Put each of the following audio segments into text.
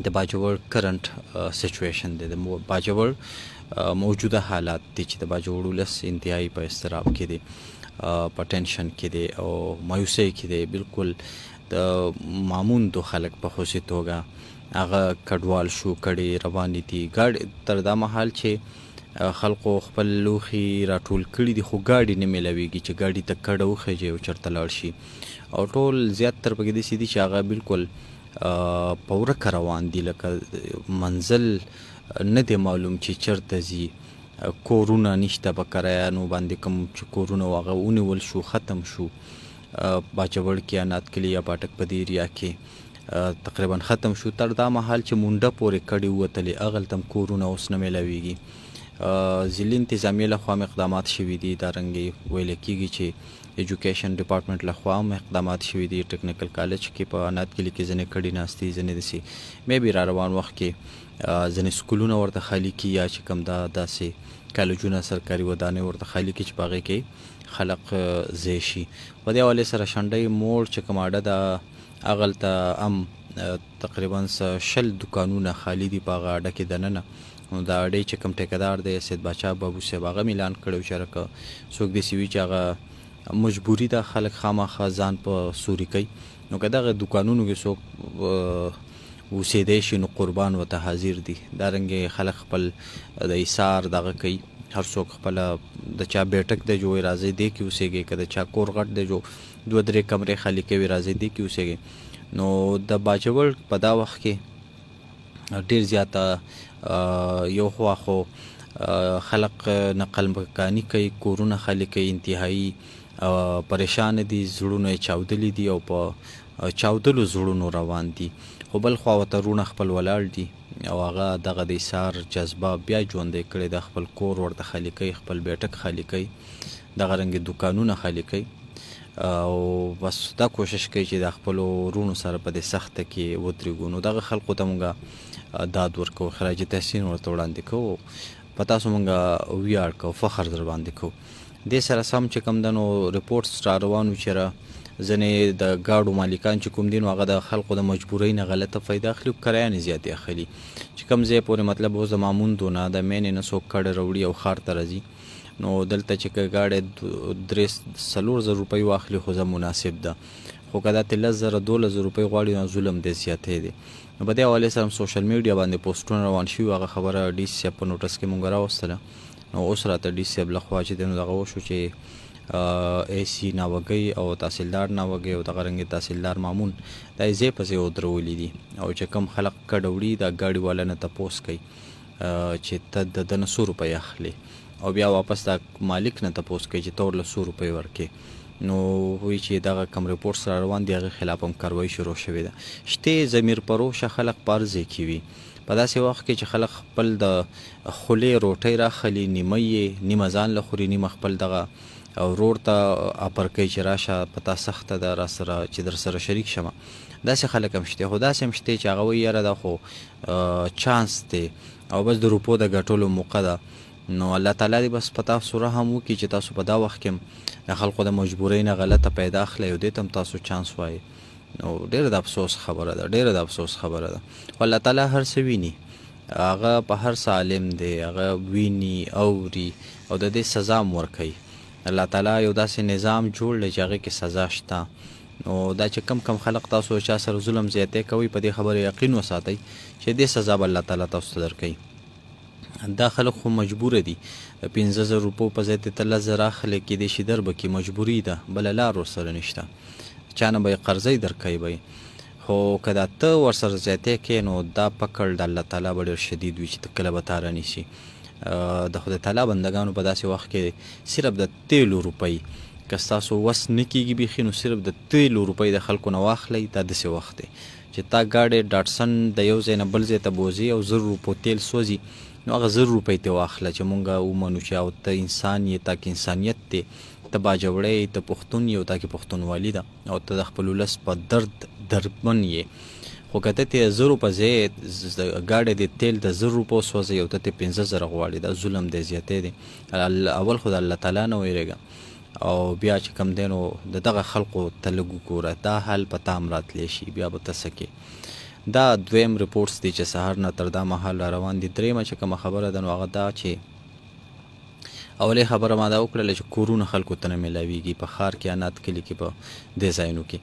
د باجوړ کرنٹ سچویشن دی، د باجوړ موجوده حالات دي چې د باجوړ ولس انتهایی په اضطراب کې دی، په ټینشن کې دی او مایوسۍ کې دی. بالکل د معموندو خلک په خصوصي توګه هغه کډوال شو، کډې روانې دي. ګاډي تر دا مهال چې خلکو خپل لوښي راټول کړي دي، خو ګاډي نه میلاویږي چې ګاډي ته کډه وخیږي او چېرته لاړ شي. او ټول زیاتره پکې داسې دي چې هغه بالکل په ورکه روان دي، لکه منزل نه دی معلوم چې چېرته ځي. کورونه نشته، په کرایانو باندې کوم چې کورونه و هغه ونیول شو، ختم شو. باجوړ کې یا ناتکلي یا پاټک په دې ایریا کې تقریبا ختم شو. تر دا مهال چې مونډه پورې کډې ووتلې، هغلته هم کورونه اوس نه میلاویږي. ضلعي انتظامیې لخوا هم اقدامات شوي دي، دارنګې ویل کېږي چې ایجوکیشن ډپارټمنټ لخوا هم اقدامات شوي دي. ټیکنیکل کالج کې په ناتکلي کې ځینې کډې ناستې، ځینې داسې مې بي را روان وخت کې ځینې سکولونه ورته خالي کړي، یا چې کوم داسې کالجونه سرکاري ودانۍ ورته خالي کړي چې په هغې کې خلق ځای شي. په دې حوالې سره شنډۍ موړ چې کوم اډه ده، هغلته هم تقریبا 20 دکانونه خالي دي په هغه اډه کې دننه. نو دا اډې چې کوم ټیکهدار دی سید باچا بابو صاحب، هغه اعلان کړی چې که څوک داسې وي چې هغه مجبوري ده خلک خامخا ځان په سوري کوي، نو که دغه دکانونو کې څوک اوسېدی شي نو قربان ورته حاضر دي. دارنګې خلک خپل د ایثار دغه کوي، هر څوک خپله د چا بیټک دی جو راځي دې کې اوسېږي، که د چا کور غټ دی جو 2-3 کمرې خالي کوي راځي دې کې اوسېږي. نو د باجوړ په دا وخت کې ډېر زیاته یو خوا خو خلق نقل مکاني کوي، کورونه خالي کوي، انتهایی پریشان دي، زړونه یې چاودلي دي او په چاودلو زړونو روان دي. خو بل خوا ورته رونه خپل ولاړ دي او هغه دغه د ایثار جذبه بیا ژوندی کړې ده. خپل کور ورته خالي کوي، خپل بیټک خالي کوي، دغه رنګې دکانونه خالي کوي او بس دا کوشش کوي چې د خپلو ورونو سره په دې سخته کې ودرېږو. نو دغه خلکو ته مونږ داد ورکوو، خراج تحسین ورته وړاندې کوو، په تاسو مونږ ویاړ کوو، فخر در باندې کوو. دې سره سم چې کوم د نو ریپورټس را روان وو چې ځینې د ګاډو مالکان چې کوم دي نو هغه د خلکو د مجبورۍ نه غلطه فایده اخلي او کرایانې زیاتې اخلي. چې کوم ځای پورې مطلب اوس د معموندو نه د مینې نه څوک کډه راوړي او ښار ته راځي، نو دلته چې که ګاډی 3-4 روپۍ واخلي خو زه مناسب ده، خو که دا 10,000-12,000 روپۍ غواړي نو ظلم دی، زیاتی دی. نو په دې حوالې سره سوشل میډیا باندې پوسټونه روان شوي، هغه خبره ډي سي صاحب په نوټس کې مونږ راوستله. نو اوس راته ډي سي صاحب لخوا چې دی نو دغه وشو چې اے سی ناوګۍ او تحصیلدار ناوګۍ او دغه رنګې تحصیلدار مامون دا یې ځای په ځای ودرولي دي. او چې کوم خلک کډه وړي دا ګاډي والا نه تپوس کوي چې ته د ده نه 100 روپۍ اخلي او بیا واپس دا مالک نه تپوس کوي چې ته ورله 100 روپۍ ورکړې. نو وایي چې دغه کم ریپورټس را روان دي، هغې خلاف هم کاروایي شروع شوې ده. شتې ضمیر پروشه خلک په هر ځای کې وي، په داسې وخت کې چې خلک خپل د خولې روټۍ راخلي، نیمه یې نیمه ځان له خوري، نیمه خپل دغه ورور ته اپر کوي چې راشه پتا سخته ده را سره چې در سره شریک شمه. داسې خلک هم شته، خو داسې هم شته چې هغه وایي یاره دا خو چانس دی او بس د روپو د ګټلو موقع ده. نو الله تعالی دې بس په تاسو رحم وکړي چې تاسو په دا وخت کې هم د خلکو د مجبورۍ نه غلطه پیدا اخلئ او دې ته هم تاسو چانس وایي. نو ډېره د افسوس خبره ده، ډېره د افسوس خبره ده. خو الله تعالی هر څه ویني، هغه په هر څه عالم دی، هغه ویني اوري او د دې سزا هم ورکوي. الله تعالی یو داسې نظام جوړ دی چې هغې کې سزا شته. نو دا چې کم خلق تاسو چا سره ظلم زیاتی کوي، په دې خبره یقین وساتئ چې دې سزا به الله تعالی تاسو ته درکوي. دا خلک خو مجبوره دي، 15,000 روپو په ځای ته 10,000 اخلی کېدای شي در به کې مجبوري ده، بله لار ورسره نشته، چا نه به یې قرضۍ درکوي به. خو که دا ته ورسره زیاتی کوې نو دا پکړ د الله تعالی به ډېر شدید وي چې ته کله به تا رانیسي. د خدای تعالی بندګانو په داسې وخت کې صرف د تیلو روپۍ که ستاسو وس نه کېږي بیخي، نو صرف د تیلو روپۍ د خلکو نه واخلئ. دا داسې وخت دی چې تا ګاډی ډاټسن د یو ځای نه بل ځای ته بوځي او 1,000 روپو تیل سوځي، نو هغه 1,000 روپۍ ته واخله چې مونږ ومنو چې او ته انسان یې، تا کې انسانیت دی، ته باجوړی، ته پښتون یې او تا کې پښتونوالي ده او ته د خپل ولس په درد دردمن یې. خو که ته ترې 1,000 په ځای ګاډی د تیل د 1,000 روپو سوځوي او ته ترې 15,000 غواړي، دا ظلم دی، زیاتی دی. اول خو د الله تعالی نه ویرېږه او بیا چې کوم دی نو د دغه خلقو ته لږ وګوره، دا حال په تا هم راتلی شي، بیا به ته څه کې. دا دویم ریپورټس دي چې سهار نه تر دا مهال را روان دي. درېیمه چې کومه خبره ده نو هغه دا چې اولې خبره ما دا وکړله چې کورونه خلکو ته نه میلاویږي په ښار کې انات کلي کې په دې ځایونو کې.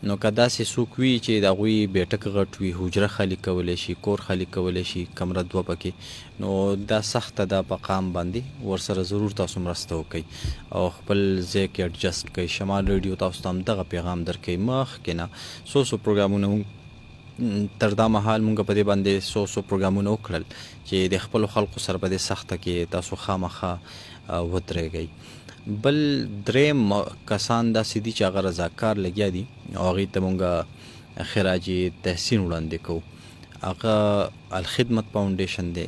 نو که داسې څوک وي چې د هغوی بیټک غټ وي، حجره خالي کولی شي، کور خالي کولی شي، کمره دوه پکې، نو دا سخته ده په قام باندې. ورسره ضرور تاسو مرسته وکئ او خپل ځای کې اډجسټ کئ. شمال ریډیو تاسو ته هم دغه پیغام درکوي. مخکې نه څو پروګرامونه تر دا مهال مونږ په دې باندې څو پروګرامونه وکړل چې د خپلو خلکو سره په دې سخته کې تاسو خامخا ودرېږئ. بل درېیم کسان داسې دي چې هغه رضاکار لګیا دي او هغوی ته مونږ خراج تحسین وړاندې کوو. هغه الخدمت فاونډیشن دی،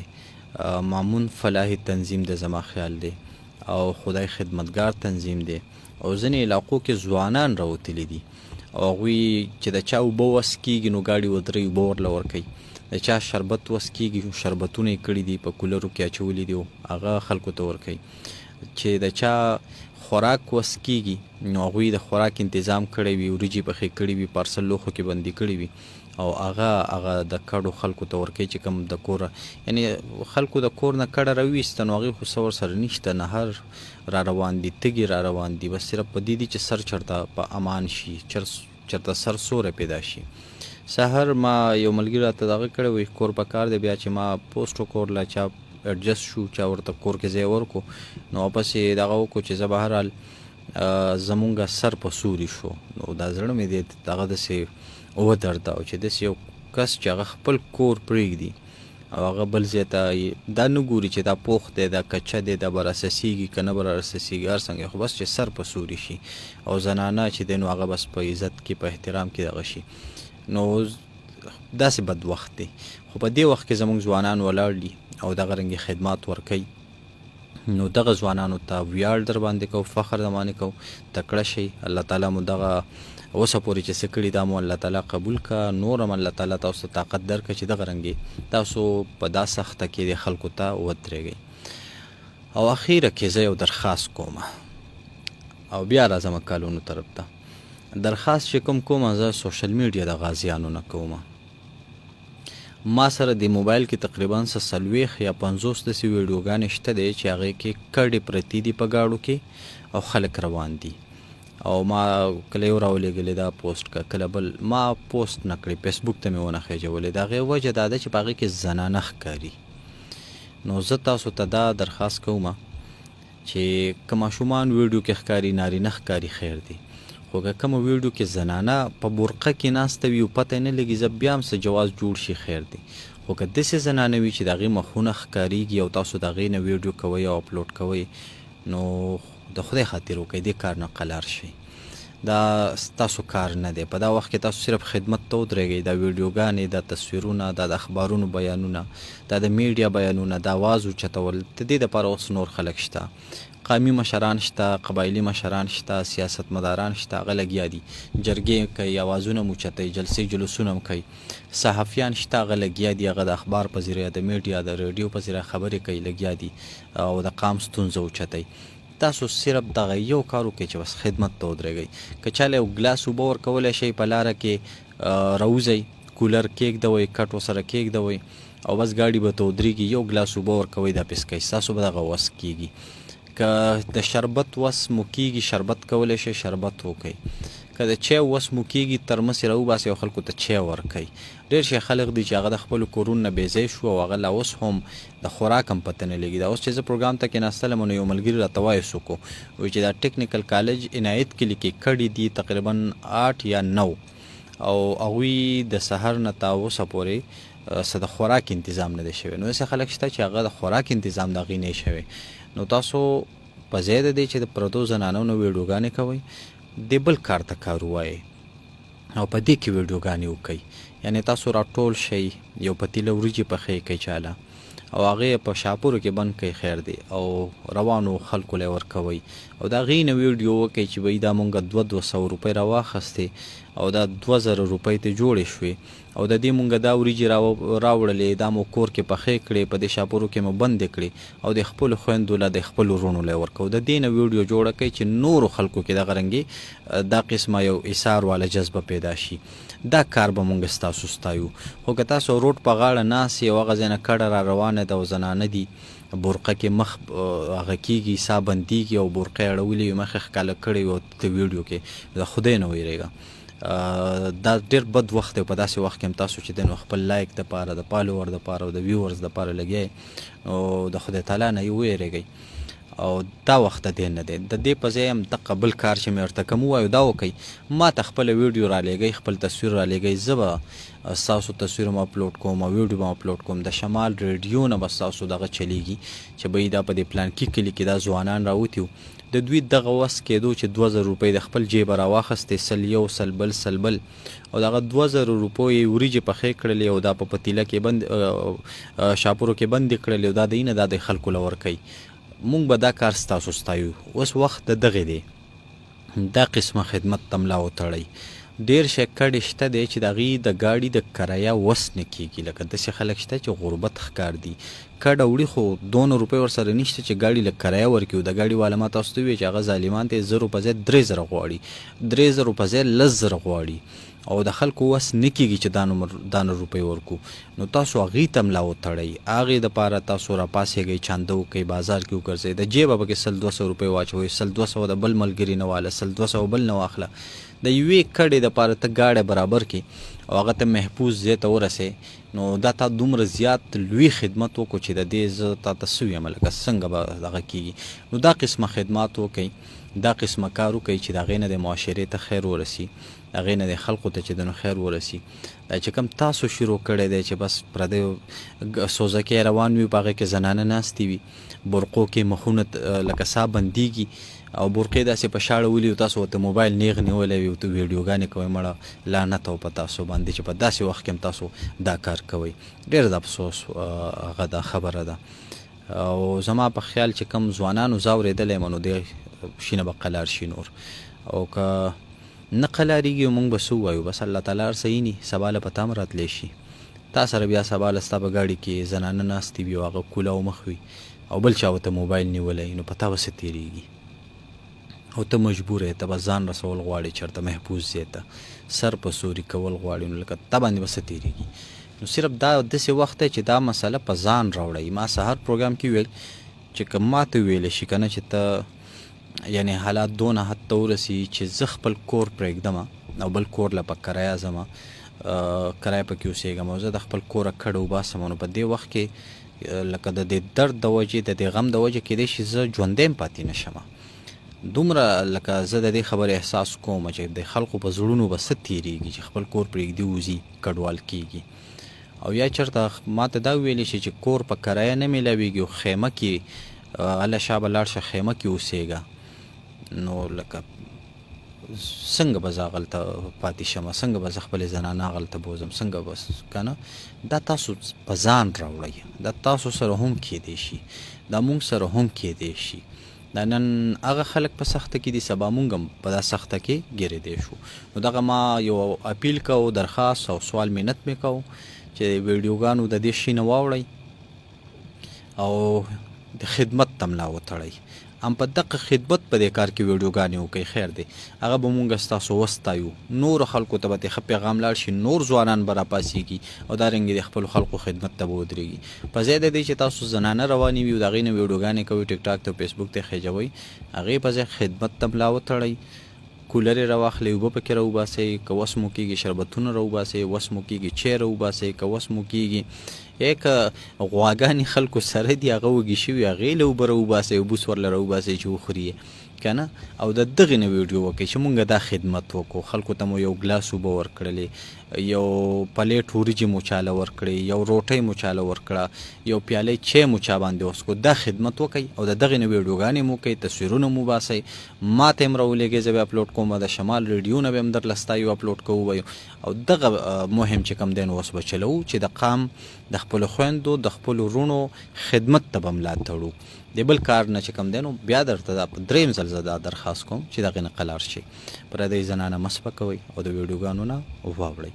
مامون فلاحي تنظیم دی زما خیال دی، او خدای خدمتګار تنظیم دی، او ځینې علاقو کې ځوانان راوتلي دي او هغوی چې د چا اوبه وس کېږي نو ګاډي ودرې اوبه ورله ورکوي، د چا شربت وس کېږي شربتونه یې کړي دي په کولرو کې اچولي دي هغه خلکو ته ورکوي، چې د چا خوراک وس کېږي نو هغوی د خوراک انتظام کړی وي، وریجې پخې کړي وي، پارسل لوښو کې بندي کړي وي او هغه د کډو خلکو ته ورکوي چې کوم د کوره، یعنې خلکو د کور نه کډه راویسته نو هغوی خو څه ورسره نشته، نهر را روان دي، تږي را روان دي، بس صرف په دې دي چې سر چرته په امان شي، چرته سر سوری پیدا شي. سهار ما یو ملګري راته دغه کړی وي کور په کار دی، بیا چې ما پوسټ وکړله چا اډجسټ شو، چا ورته کور کې ځای ورکو نو واپس یې دغه وکړو چې زه بهرحال زمونږ سر په سوري شو. نو دا زړه مې دی دغه داسې ودرده او چې داسې یو کس چې هغه خپل کور پرېږدي او هغه بل ځای ته دا نه ګوري چې دا پوخ دی، دا کچه دی، دا به راسسېږي که نه به راسسېږي، هر څنګه خو بس چې سر په سوري شي او زنانه چې دی نو هغه بس په عزت کې په احترام کې دغه شي. نو داسې بد وخت دی، خو په دې وخت کې زموږ ځوانان ولاړ دي او دغه رنګې خدمات ورکوي. نو دغه ځوانانو ته ویاړ در باندې کوو، فخر در باندې کوو، تکړه شئ. الله تعالی مو دغه اوسه پورې چې څه کړي دا مو الله تعالی قبول که، نور هم الله تعالی تاسو ته طاقت درکړه چې دغه رنګې تاسو په دا سخته کې د خلکو ته ودرېږئ. او اخیره کې زه یو درخواست کوم او بیا راځم کالونو طرف ته. درخواست چې کوم زه سوشل میډیا د غازیانو نه کوم. ما سره د موبایل کې تقریبا 40 یا 50 داسې ویډیوګانې شته دی چې هغې کې کډې پرتې دي په ګاډو کې او خلک روان دي، او ما کله یو راولېږلې دا پوسټ که کله بل ما پوسټ نه کړې، فیسبوک ته مې ونه خېجولې. د هغې وجه دا ده چې په هغې کې زنانه ښکاري. نو زه تاسو ته دا درخواست کوم چې که ماشومان ویډیو کې ښکاري، نارینه ښکاري خیر دی، خو که کومه ویډیو کې زنانه په برقه کې ناسته وي او پته نه لګي زه بیا هم څه جواز جوړ شي خیر دی، خو که داسې زنانه وي چې د هغې مخونه ښکارېږي او تاسو د هغې نه ویډیو کوئ او اپلوډ کوئ نو د خدای خاطر وکړئ، دې کار نه قلار شئ. دا ستاسو کار نه دی. په دا وخت کې تاسو صرف خدمت ته ودرېږئ. دا ویډیوګانې، دا تصویرونه، دا د اخبارونو بیانونه، دا د میډیا بیانونه، دا آواز اوچتول، د دې دپاره اوس نور خلک شته، قومي مشران شته، قبایلي مشران شته، سیاستمداران شته، هغه لګیا دي، جرګې کوي، اوازونه هم اوچتوي، جلسې جلوسونه هم کوي، صحافیان شته، هغه لګیا دي، هغه د اخبار په ذریعه، د میډیا، د ریډیو په ذریعه خبرې کوي، لګیا دي او د قام ستونزه اوچتوي. تاسو صرف دغه یو کار وکړئ چې بس خدمت ته ودرېږئ. که چاله یو ګلاس اوبه ورکولی شئ په لاره کې راوځئ، کولر کېږدوئ، کټ ورسره کېږدوئ او بس ګاډي به ته ودرېږي، یو ګلاس اوبه ورکوئ، دا پیسکئ، ستاسو به دغه وس کېږي. که د شربت وس مو کېږي، شربت کولی شئ، شربت وکئ. که د چای وس مو کېږي، ترمس یې راوباسئ او خلکو ته چای ورکئ. ډېر شي خلک دي چې هغه د خپلو کورونو نه بېځای شو او هغه لا اوس هم د خوراک هم پته نه لګي. دا اوس چې زه پروګرام ته کېناستلم نو یو ملګري راته وایس وکړو، وایي چې دا ټیکنیکل کالج عنایت کلي کې کډې دي تقریبا 8 یا 9 او هغوی د سحر نه تر اوسه پورې څه د خوراک انتظام نه دی شوی. نو داسې خلک شته چې هغه د خوراک انتظام د هغوی نه شوی. نو تاسو په ځای د دې چې د پردو زنانو نه ویډیوګانې کوئ، د بل کار ته کار ووایئ او په دې کې ویډیوګانې وکئ. یعنې تاسو راټول شئ، یو پتیله وریجې پخې کئ چاله او هغې په شاپورو کې بند کئ خیر دی او روانو خلکو له ورکوئ او د هغې نه ویډیو وکئ چې وایي دا مونږ 200 روپۍ راواخیستې او دا 2000 روپۍ ته جوړې شوې او د دې مونږ دا وریجې راوړلې، دا مو کور کې پخې کړې، په دې شاپورو کې مو بندې کړې او د خپلو خویندو له، د خپلو وروڼو له ورکوو. د دې نه ویډیو جوړه کړئ چې نورو خلکو کې دغه رنګې دا قسمه یو ایثار والا جذبه پیدا شي. دا کار به مونږ ستاسو ستایو. خو که تاسو روډ په غاړه ناست یې او هغه ځای نه کډه را روانه ده او زنانه دي برقه کې مخ هغه کېږي، ساه بندېږي او برقه یې اړولې وي، مخ یې ښکاله کړی وي او ته ویډیو کې د خدای نه ویرېږه. دا ډېر بد وخت دی. په داسې وخت کې هم تاسو چې دی نو خپل لایک دپاره، د فالوور دپاره او د ویورز دپاره لګیئ او د خدای تعالی نه یې وویرېږئ. او دا وخت د دې نه دی. د دې په ځای هم دغه بل کار چې مې ورته کوم ووایو دا وکئ، ما ته خپله ویډیو رالیږئ، خپل تصویر رالیږئ، زه به ستاسو تصویر هم اپلوډ کوم او ویډیو به هم اپلوډ کوم. د شمال ریډیو نه به ستاسو دغه چلیږي چې بهی دا په دې پلانکي کلي کې دا ځوانان راوتي وو، د دوی دغه وس کېدو چې 2000 روپۍ د خپل جیبه راواخیستې، سل یو سل بل سل بل او دغه 2000 روپیو یې وریجې پخې کړلې او دا په پتیله کې بند شاپورو کې بندې کړلې او دا دی نه دا د خلکو له ورکوي. مونږ به دا کار ستاسو ستایو. اوس وخت د دغې دی، دا قسمه خدمت ته ملا وتړئ. ډېر شی کډې شته دی چې د هغې د ګاډي د کرایه وس نه کېږي. لکه داسې خلک شته چې غربت ښکار دي، کډه وړي خو 200 روپۍ ورسره نشته چې ګاډي له کرایه ورکړي. د ګاډي والا ما تاسو ته وویل چې هغه ظالمان ته 1000 په ځای 3000 غواړي، 3000 په ځای 10,000 غواړي او د خلکو وس نه کېږي چې دا نور روپۍ ورکو. نو تاسو هغې ته ملا وتړئ. هغې دپاره تاسو راپاڅېږئ، چانده وکئ، بازار کې وګرځئ، د جیبه پکې 100-200 روپۍ واچوئ، 100-200 د بل ملګري نه واله، 100-200 بل نه واخله. د یوې کډې دپاره ته ګاډی برابر کړي او هغه ته محفوظ ځای ته ورسې، نو دا تا دومره زیات لوی خدمت وکړو چې د دې زه تا ته څه ویم لکه څنګه به دغه کېږي. نو دا قسمه خدمات وکئ، دا قسمه کار وکئ چې د هغې نه د معاشرې ته خیر ورسي، د هغې نه د خلقو ته چې د نو خیر ورسي. دا چې کوم تاسو شروع کړی دی چې بس پردیو سوزکۍ روان وي، په هغې کې زنانه ناستې وي، برقو کې مخونه لکه ساه بندېږي او برقې داسې په شاړه ولي او تاسو ورته موبایل نیغ نیولی وي او ته ویډیوګانې کوئ. مړه لعنت او په تاسو باندې چې په داسې وخت کې هم تاسو دا کار کوئ. ډېر د افسوس هغه دا خبره ده. او زما په خیال چې کوم ځوانانو زه اورېدلی یم نو دې شي نه به قلار شي نور، او که نه قلاریږي موږ به څه ووایو؟ بس الله تعالی هر څه ویني، سبا له په تا هم راتلی شي. تا سره بیا سبا له ستا په ګاډي کې زنانه ناستې وي او هغه کوله او مخ وي او بل چا ورته موبایل نیولی، نو په تا به څه تېرېږي؟ او ته مجبور یې، ته به ځان رسول غواړې چېرته محفوظ ځای ته، سر په سوري کول غواړې، نو لکه تا باندې به څه تېرېږي؟ نو صرف دا داسې وخت دی چې دا مسله په ځان راوړئ. ما سهار پروګرام کې ویل چې که ما ته ویلی شي که نه چې ته یعنی حالات دونه حد ته ورسي چې زه خپل کور پرېږدم او بل کور له په کرایه ځمه، کرایه پکې اوسېږم او زه د خپل کوره کډه وباسم، نو په دې وخت کې لکه د دې درد د وجې د دې غم د وجې کېدای شي زه ژوندی هم پاتې نه شم. دومره لکه زه د دې خبرې احساس کوم چې د خلکو په زړونو به څه تېرېږي چې خپل کور پرېږدي وځي کډوال کېږي. او یا چېرته ما ته دا ویلی شي چې کور په کرایه نه میلاویږي او خیمه کې هله شا به لاړ شه خیمه کې اوسېږه، نو لکه څنګه به زه هغلته پاتې شم، څنګه به زه خپلې زنانه هغلته بوځم، څنګه به که نه؟ دا تاسو په ځان راوړئ. دا تاسو سره هم کېدی شي، دا مونږ سره هم کېدی شي. دا نن هغه خلک په سخته کې دي، سبا مونږ هم په دا سخته کې ګرېدی شو. نو دغه ما یو اپیل کو، درخواست او سوال منت مې کو چې ویډیوګانو د دې شي نه واوړئ او د خدمت ته ملا وتړئ. هم په دغه خدمت په دې کار کې ویډیوګانې وکړئ، خیر دی، هغه به مونږ ستاسو وستایو. نور خلکو ته به ښه پیغام لاړ شي، نور ځوانان به راپاڅېږي او دارنګې د خپلو خلکو خدمت ته به ودرېږي. په ځای د دې چې تاسو زنانه روانې وي او د هغې نه ویډیوګانې کوئ، ټیک ټاک ته فیسبوک ته خېجوئ، هغې په ځای خدمت ته ملا وتړئ. کولر یې راواخلئ، اوبه پکې راوباسئ، که وس مو کېږي شربتونه راوباسئ، وس مو کېږي چای راوباسئ، که وس مو کېږي که غواګانې خلکو سره دي هغه وږي شوي هغې له اوبه راوباسئ، بوس ورله راوباسئ چې وخوري که نه. او د دغې نه ویډیو وکړئ چې مونږ دا خدمت وکړو. خلکو ته مو یو ګلاس اوبه ورکړلې، یو پلیټ وریجې مو چاله ورکړې، یو روټۍ مو چاله ورکړه، یو پیاله چای مو چا باندې وسکو. دا خدمت وکئ او د دغې نه ویډیوګانې مو کوئ، تصویرونه مو باسئ، ما ته هم راولېږئ، زه به اپلوډ کوم، د شمال ریډیو نه به هم درله ستایو اپلوډ کوو وایو. او دغه مهم چې کوم دی نو اوس به چلوو چې د قام د خپلو خویندو د خپلو وروڼو خدمت ته به ملا تړو. د بل کار نه چې کوم دی نو بیا درته دا په درېیم ځل زه دا درخواست کوم چې د هغې نه قلار شي. پردۍ زنانه مه سپکوئ او د ویډیوګانو نه واوړئ.